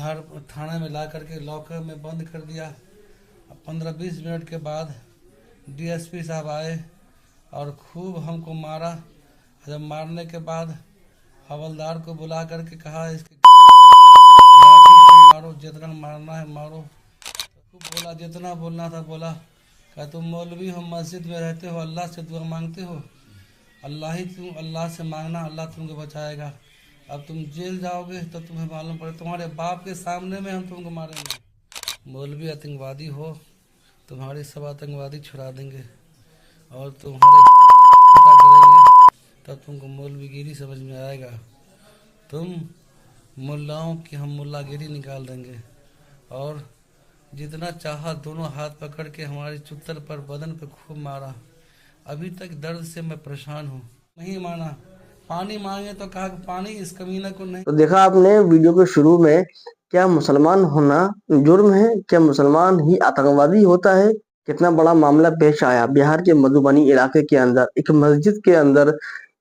घर थाने में ला करके लॉकर में बंद कर दिया। 15-20 मिनट के बाद डीएसपी साहब आए और खूब हमको मारा। जब मारने के बाद हवलदार को बुला करके कहा इसके लाठी से मारो, जितना मारना है मारो। खूब बोला, जितना बोलना था बोला। क्या तुम मौलवी हो, मस्जिद में रहते हो, अल्लाह से दुआ मांगते हो, अल्लाह से मांगना, अल्लाह तुमको बचाएगा। अब तुम जेल जाओगे तो तुम्हें मालूम पड़े, तुम्हारे बाप के सामने में हम तुमको मारेंगे। मौलवी आतंकवादी हो, तुम्हारी सब आतंकवादी छुड़ा देंगे और तुम्हारे करेंगे, तब तुमको मौलवीगिरी समझ में आएगा। तुम मुल्लाओं की हम मुल्लागिरी निकाल देंगे। और जितना चाहा दोनों हाथ पकड़ के हमारी चुत्तर पर, बदन पर खूब मारा। अभी तक दर्द से मैं परेशान हूँ। नहीं माना, पानी मांगे तो कहा पानी, इस कमीना को नहीं। तो देखा आपने वीडियो के शुरू में, क्या मुसलमान होना जुर्म है? क्या मुसलमान ही आतंकवादी होता है? कितना बड़ा मामला पेश आया बिहार के मधुबनी इलाके के अंदर। एक मस्जिद के अंदर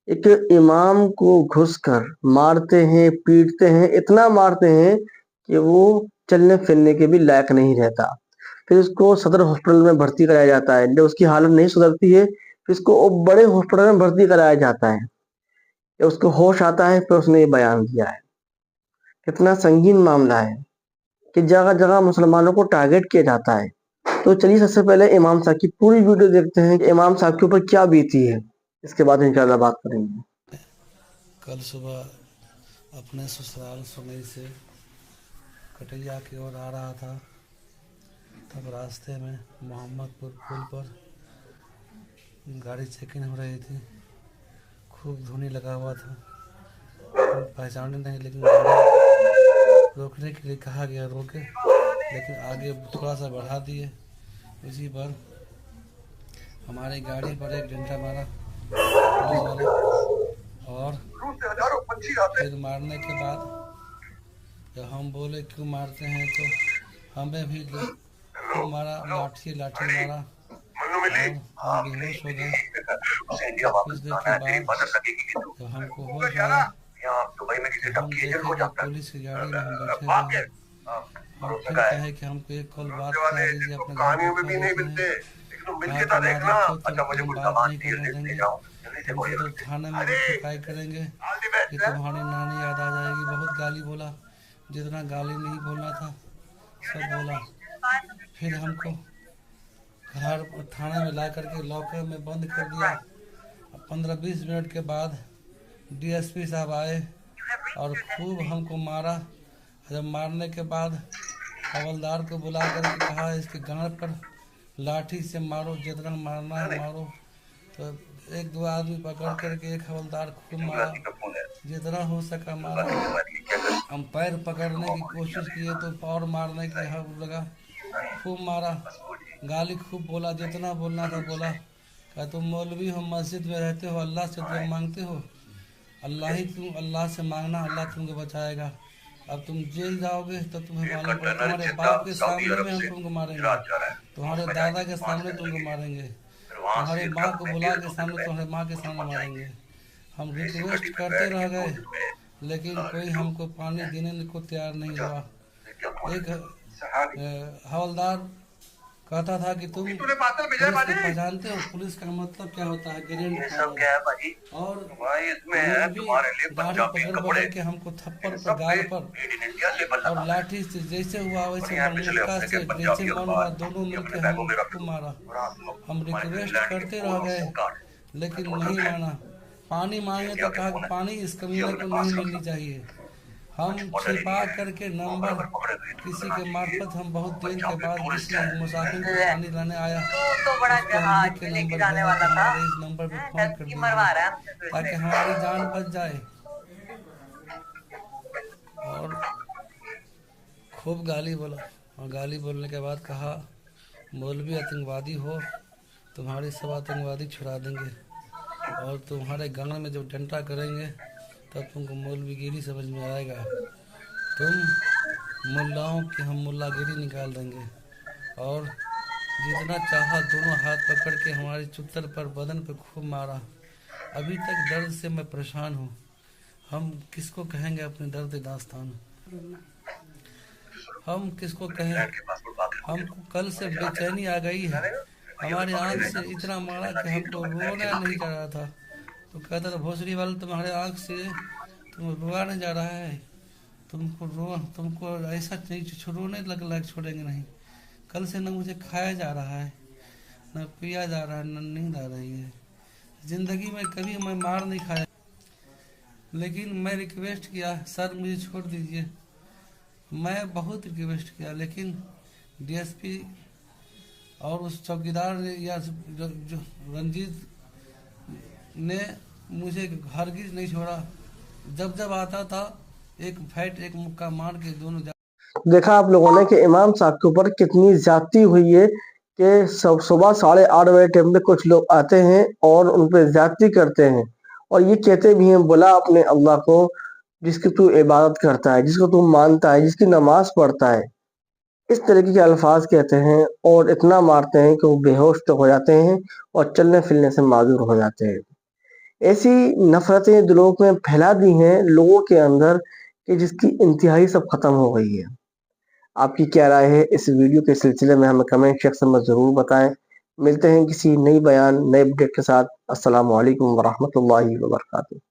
एक इमाम को घुसकर मारते हैं, पीटते हैं, इतना मारते हैं कि वो चलने फिरने के भी लायक नहीं रहता। फिर उसको सदर हॉस्पिटल में भर्ती कराया जाता है। जब उसकी हालत नहीं सुधरती है, फिर उसको बड़े हॉस्पिटल में भर्ती कराया जाता है। जब उसको होश आता है, फिर उसने ये बयान दिया है। कितना संगीन मामला है कि जगह जगह मुसलमानों को टारगेट किया जाता है। तो चलिए सबसे पहले इमाम साहब की पूरी वीडियो देखते हैं कि इमाम साहब के ऊपर क्या बीती है। इसके बाद इंशाल्लाह बात करेंगे। कल सुबह अपने ससुराल सुनई से कटैया की ओर आ रहा था, तब रास्ते में मोहम्मदपुर पुल पर गाड़ी चेकिंग हो रही थी। खूब धुनी लगा हुआ था, पहचाने नहीं, लेकिन गाड़ी रोकने के लिए कहा गया, रोके, लेकिन आगे थोड़ा सा बढ़ा दिए। इसी पर हमारी गाड़ी पर एक डंडा मारा पुलिस वाला, और फिर मारने के बाद जब हम बोले क्यों मारते हैं, तो हमें भी खूब मारा, लाठी मारा और हम बेहोश हो गए। कुछ देर के बाद जब हमको होश आया तो हम देखे कि पुलिस की गाड़ी में हम बैठे हुए हैं। हम फिर कहे कि हमको एक कॉल बात करा दीजिए, अपने घर दिखा देते हैं। कहा कि ना देखो, तुमको हम बात नहीं करने देंगे, तुमको तो थाने में भी ठुकाई करेंगे कि तुम्हारी नानी याद आ जाएगी। बहुत गाली बोला, जितना गाली नहीं बोलना था सब बोला। फिर हमको घर थाने में ला करके लॉकर में बंद कर दिया। 15-20 मिनट के बाद डीएसपी साहब आए और खूब हमको मारा। जब मारने के बाद हवलदार को बुला करके कहा इसके गांड पर लाठी से मारो, जितना मारना है मारो। तो 1-2 आदमी पकड़ करके एक हवलदार खूब मारा, जितना हो सका मारा। हम पैर पकड़ने की कोशिश किए तो और मारने की हक लगा, खूब मारा, गाली खूब बोला, जितना बोलना था बोला। क्या तुम मौलवी हो, मस्जिद में रहते हो, अल्लाह से दुआ मांगते हो, अल्लाह से मांगना, अल्लाह तुमको बचाएगा। अब तुम जेल जाओगे तो तुम्हें मालूम पड़े, तुम्हारे बाप के सामने में हम तुमको मारेंगे, तुम्हारे दादा के सामने तुमको मारेंगे, तुम्हारे माँ को बुला के सामने, तुम्हारे माँ के सामने मारेंगे। हम रिक्वेस्ट करते रह गए, लेकिन कोई हमको पानी देने को तैयार नहीं हुआ। एक हवलदार कहता था कि तुम पुलिस को पहचानते हो, पुलिस का मतलब क्या होता है, ग्रेंड फादर। और दाढ़ी पकड़ पकड़ के हमको थप्पड़ पर, गाल पर और लाठी से, जैसे हुआ वैसे मुक्का से, जैसे मन हुआ, दोनों मिलके हमको मारा। हम रिक्वेस्ट करते रह गए, लेकिन नहीं माना। पानी मांगे तो कहा पानी, इस कमीने को नहीं मिलनी चाहिए। हम छिपा करके नंबर किसी के मार्फत, हम बहुत देर के बाद किसी मुसाफिर को पानी लाने आया, उसको हम लिख के नंबर भेजे कि हमारे इस नंबर पे फोन कर दीजिए ताकि हमारी जान बच जाए। और खूब गाली बोला, और गाली बोलने के बाद कहा मौलवी आतंकवादी हो, तुम्हारी सब आतंकवादी छुड़ा देंगे और तुम्हारे गांव में जब डंडा करेंगे तब तुमको मौलवीगिरी समझ में आएगा। तुम मुल्लाओं की हम मुल्लागिरी निकाल देंगे। और जितना चाहा दोनों हाथ पकड़ के हमारी चुत्तर पर, बदन पर खूब मारा। अभी तक दर्द से मैं परेशान हूँ। हम किसको कहेंगे अपने दर्द दास्तान। हम किसको कहें। हमको कल से बेचैनी आ गई है। हमारी आंख से इतना मारा कि हमको रोना नहीं जा रहा था। तो कहता था, भोसड़ी वाले, तुम्हारे आंख से तुम रोआ नहीं जा रहा है। तुमको ऐसा नहीं रोने लग लग छोड़ेंगे नहीं। कल से न मुझे खाया जा रहा है, न पिया जा रहा है, न नींद आ रही है। जिंदगी में कभी मैं मार नहीं खाया, लेकिन मैं रिक्वेस्ट किया, सर मुझे छोड़ दीजिए। मैं बहुत रिक्वेस्ट किया, लेकिन डीएसपी और उस चौकीदार ने या जो रंजीत ने मुझे हरगिज नहीं छोड़ा। जब जब आता था एक फैट एक मुक्का मार के दोनों देखा आप लोगों ने कि इमाम साहब के ऊपर कितनी ज्यादती हुई है कि सुबह 8:30 बजे टाइम पे कुछ लोग आते हैं और उन पर ज्यादती करते हैं और ये कहते भी हैं, बुला अपने अल्लाह को जिसकी तू इबादत करता है, जिसको तू मानता है, जिसकी नमाज पढ़ता है। इस तरीके के अल्फाज कहते हैं और इतना मारते हैं कि वो बेहोश तो हो जाते हैं और चलने फिरने से माजूर हो जाते हैं। ऐसी नफरतें दिलों में फैला दी हैं लोगों के अंदर कि जिसकी इंतहाई सब खत्म हो गई है। आपकी क्या राय है इस वीडियो के सिलसिले में हमें कमेंट सेक्शन में ज़रूर बताएं। मिलते हैं किसी नई बयान नए अपडेट के साथ। अस्सलाम वालेकुम वरहमतुल्लाहि वबरकातुहू।